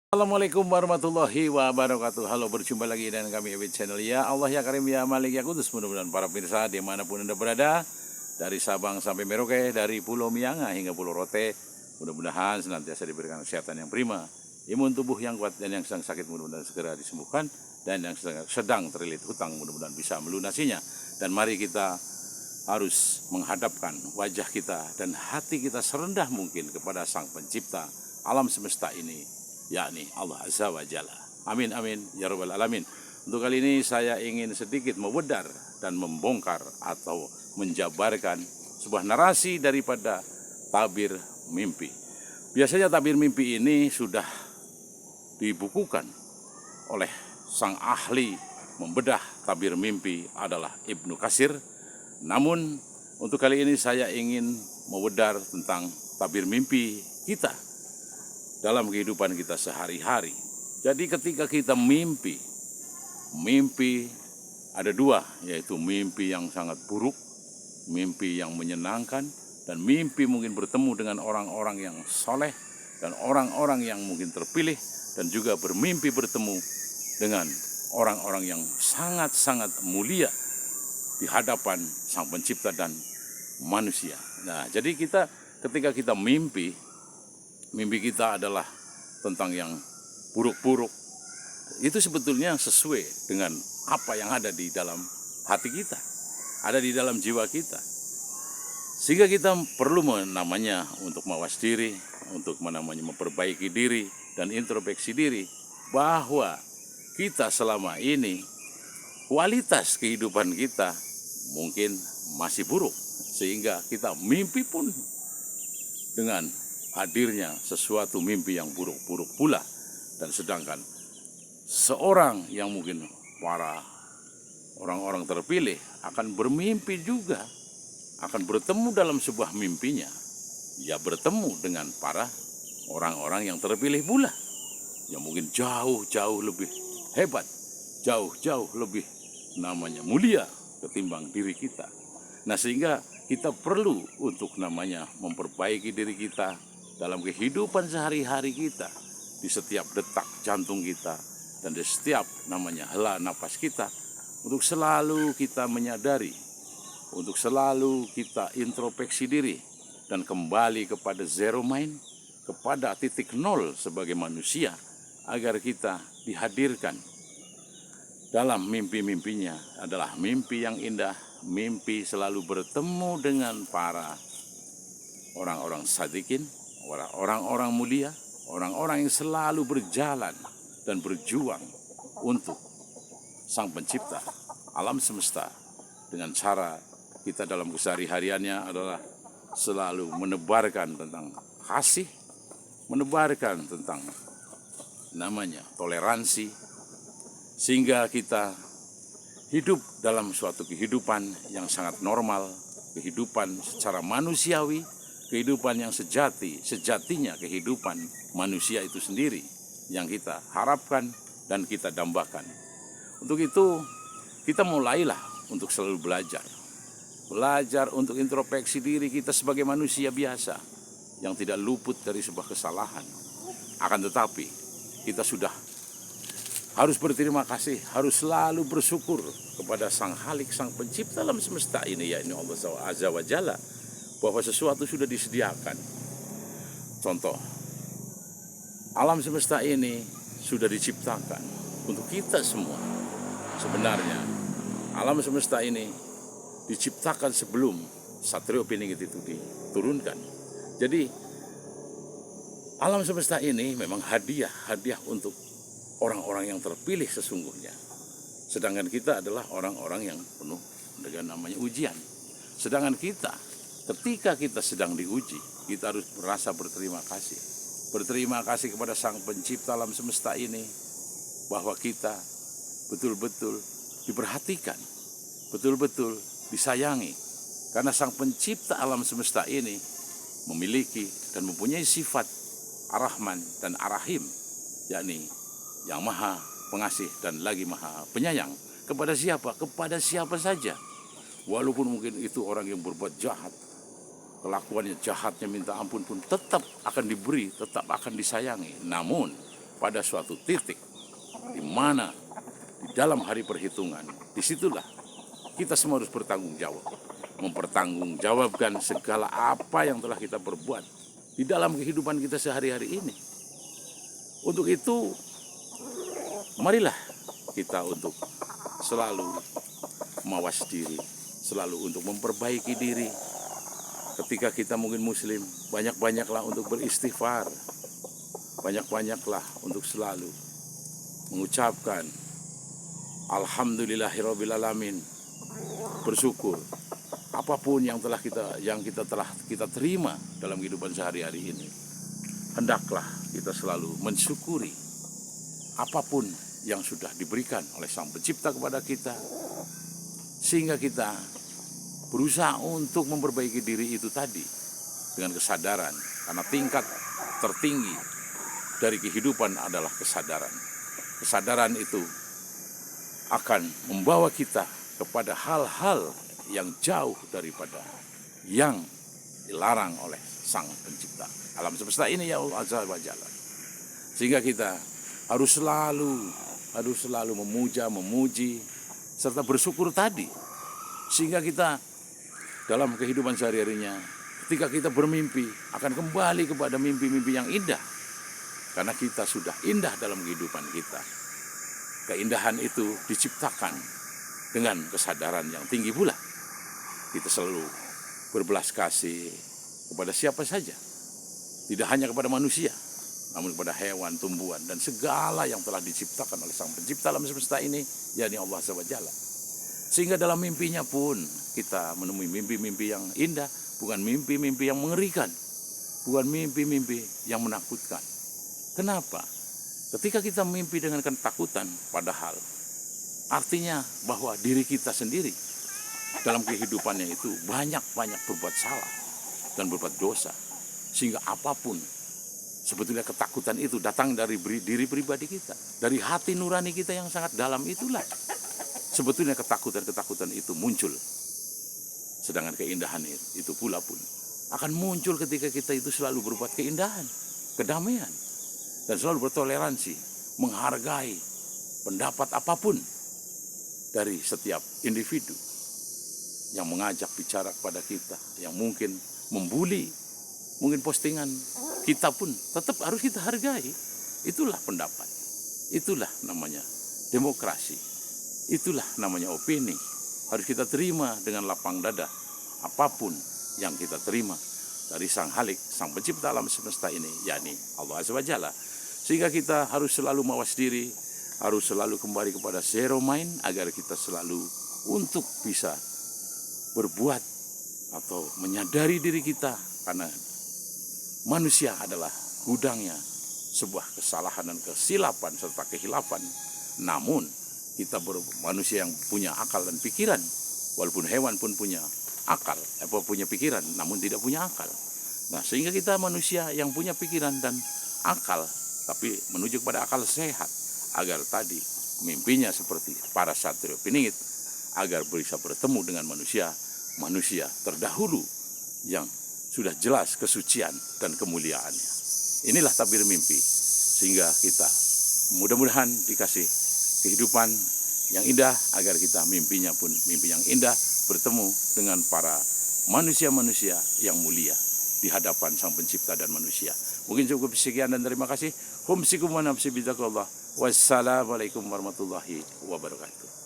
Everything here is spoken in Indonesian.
Assalamualaikum warahmatullahi wabarakatuh. Halo, berjumpa lagi dengan kami Ebit Channel. Ya Allah, ya Karim, ya Malik, ya Kudus. Mudah-mudahan para pemirsa dimanapun Anda berada, dari Sabang sampai Merauke, dari Pulau Mianga hingga Pulau Rote, mudah-mudahan senantiasa diberikan kesehatan yang prima, imun tubuh yang kuat, dan yang sedang sakit mudah-mudahan segera disembuhkan, dan yang sedang terlilit hutang mudah-mudahan bisa melunasinya. Dan mari kita harus menghadapkan wajah kita dan hati kita serendah mungkin kepada Sang Pencipta alam semesta ini, yakni Allah Azza wa Jalla. Amin, amin, ya Rabbal Alamin. Untuk kali ini saya ingin sedikit membedar dan membongkar atau menjabarkan sebuah narasi daripada tabir mimpi. Biasanya tabir mimpi ini sudah dibukukan oleh sang ahli membedah tabir mimpi adalah Ibnu Katsir. Namun untuk kali ini saya ingin membedar tentang tabir mimpi kita dalam kehidupan kita sehari-hari. Jadi ketika kita mimpi ada dua, yaitu mimpi yang sangat buruk, mimpi yang menyenangkan, dan mimpi mungkin bertemu dengan orang-orang yang soleh dan orang-orang yang mungkin terpilih, dan juga bermimpi bertemu dengan orang-orang yang sangat-sangat mulia di hadapan Sang Pencipta dan manusia. Nah, jadi ketika kita mimpi kita adalah tentang yang buruk-buruk. Itu sebetulnya sesuai dengan apa yang ada di dalam hati kita, ada di dalam jiwa kita. Sehingga kita perlu namanya untuk mawas diri, untuk memperbaiki diri dan introspeksi diri, bahwa kita selama ini kualitas kehidupan kita mungkin masih buruk, sehingga kita mimpi pun dengan hadirnya sesuatu mimpi yang buruk-buruk pula. Dan sedangkan seorang yang mungkin para orang-orang terpilih akan bermimpi juga, akan bertemu dalam sebuah mimpinya, ya bertemu dengan para orang-orang yang terpilih pula, yang mungkin jauh-jauh lebih hebat, jauh-jauh lebih mulia ketimbang diri kita. Nah, sehingga kita perlu untuk memperbaiki diri kita dalam kehidupan sehari-hari kita, di setiap detak jantung kita dan di setiap hela napas kita, untuk selalu kita menyadari, untuk selalu kita introspeksi diri dan kembali kepada zero mind, kepada titik nol sebagai manusia, agar kita dihadirkan dalam mimpi-mimpinya adalah mimpi yang indah, mimpi selalu bertemu dengan para orang-orang sadikin, orang-orang mulia, orang-orang yang selalu berjalan dan berjuang untuk Sang Pencipta alam semesta. Dengan cara kita dalam kesehari-hariannya adalah selalu menebarkan tentang kasih, menebarkan tentang toleransi, sehingga kita hidup dalam suatu kehidupan yang sangat normal, kehidupan secara manusiawi, kehidupan yang sejatinya kehidupan manusia itu sendiri yang kita harapkan dan kita dambakan. Untuk itu kita mulailah untuk selalu belajar untuk introspeksi diri kita sebagai manusia biasa yang tidak luput dari sebuah kesalahan. Akan tetapi kita sudah harus berterima kasih, harus selalu bersyukur kepada Sang Halik, Sang Pencipta alam semesta ini, yakni Allah Azza wa Jalla, bahwa sesuatu sudah disediakan. Contoh, alam semesta ini sudah diciptakan untuk kita semua. Sebenarnya alam semesta ini diciptakan sebelum Satrio Piningit itu diturunkan. Jadi alam semesta ini memang hadiah untuk orang-orang yang terpilih sesungguhnya. Sedangkan kita adalah orang-orang yang penuh dengan ujian. Sedangkan kita, ketika kita sedang diuji, kita harus merasa berterima kasih. Berterima kasih kepada Sang Pencipta alam semesta ini, bahwa kita betul-betul diperhatikan, betul-betul disayangi. Karena Sang Pencipta alam semesta ini memiliki dan mempunyai sifat Ar-Rahman dan Ar-Rahim, yakni yang maha pengasih dan lagi maha penyayang. Kepada siapa? Kepada siapa saja. Walaupun mungkin itu orang yang berbuat jahat, kelakuannya jahatnya minta ampun pun tetap akan diberi, tetap akan disayangi. Namun pada suatu titik di mana di dalam hari perhitungan, disitulah kita semua harus bertanggung jawab, mempertanggungjawabkan segala apa yang telah kita perbuat di dalam kehidupan kita sehari-hari ini. Untuk itu, marilah kita untuk selalu mawas diri, selalu untuk memperbaiki diri. Ketika kita mungkin muslim, banyak-banyaklah untuk beristighfar, banyak-banyaklah untuk selalu mengucapkan alhamdulillahirobbilalamin, bersyukur apapun yang kita terima dalam kehidupan sehari-hari ini. Hendaklah kita selalu mensyukuri apapun yang sudah diberikan oleh Sang Pencipta kepada kita, sehingga kita berusaha untuk memperbaiki diri itu tadi dengan kesadaran, karena tingkat tertinggi dari kehidupan adalah kesadaran. Kesadaran itu akan membawa kita kepada hal-hal yang jauh daripada yang dilarang oleh Sang Pencipta alam semesta ini, ya Allah Azza wa Jalla. Sehingga kita harus selalu memuja, memuji, serta bersyukur tadi. Sehingga kita dalam kehidupan sehari-harinya, ketika kita bermimpi, akan kembali kepada mimpi-mimpi yang indah. Karena kita sudah indah dalam kehidupan kita. Keindahan itu diciptakan dengan kesadaran yang tinggi pula. Kita selalu berbelas kasih kepada siapa saja. Tidak hanya kepada manusia, namun kepada hewan, tumbuhan, dan segala yang telah diciptakan oleh Sang Pencipta alam semesta ini, yakni Allah SWT. Sehingga dalam mimpinya pun kita menemui mimpi-mimpi yang indah, bukan mimpi-mimpi yang mengerikan, bukan mimpi-mimpi yang menakutkan. Kenapa? Ketika kita mimpi dengan ketakutan, padahal artinya bahwa diri kita sendiri dalam kehidupannya itu banyak-banyak berbuat salah dan berbuat dosa. Sehingga apapun, sebetulnya ketakutan itu datang dari diri pribadi kita, dari hati nurani kita yang sangat dalam itulah. Sebetulnya ketakutan-ketakutan itu muncul. Sedangkan keindahan itu pula pun akan muncul ketika kita itu selalu berbuat keindahan, kedamaian, dan selalu bertoleransi, menghargai pendapat apapun dari setiap individu yang mengajak bicara kepada kita, yang mungkin membuli, mungkin postingan kita pun tetap harus kita hargai. Itulah pendapat, itulah namanya demokrasi, itulah namanya opini. Harus kita terima dengan lapang dada apapun yang kita terima dari Sang Halik, Sang Pencipta alam semesta ini, yakni Allah Azza wa Jalla. Sehingga kita harus selalu mawas diri, harus selalu kembali kepada zero mind, agar kita selalu untuk bisa berbuat atau menyadari diri kita, karena manusia adalah gudangnya sebuah kesalahan dan kesilapan serta kehilapan. Namun kita manusia yang punya akal dan pikiran, walaupun hewan pun punya akal, punya pikiran, namun tidak punya akal. Nah, sehingga kita manusia yang punya pikiran dan akal, tapi menuju kepada akal sehat, agar tadi mimpinya seperti para satrio piningit, agar bisa bertemu dengan manusia terdahulu yang sudah jelas kesucian dan kemuliaannya. Inilah tabir mimpi, sehingga kita mudah-mudahan dikasih kehidupan yang indah, agar kita mimpinya pun mimpi yang indah, bertemu dengan para manusia-manusia yang mulia di hadapan Sang Pencipta dan manusia. Mungkin cukup sekian dan terima kasih. Wassalamualaikum warahmatullahi wabarakatuh.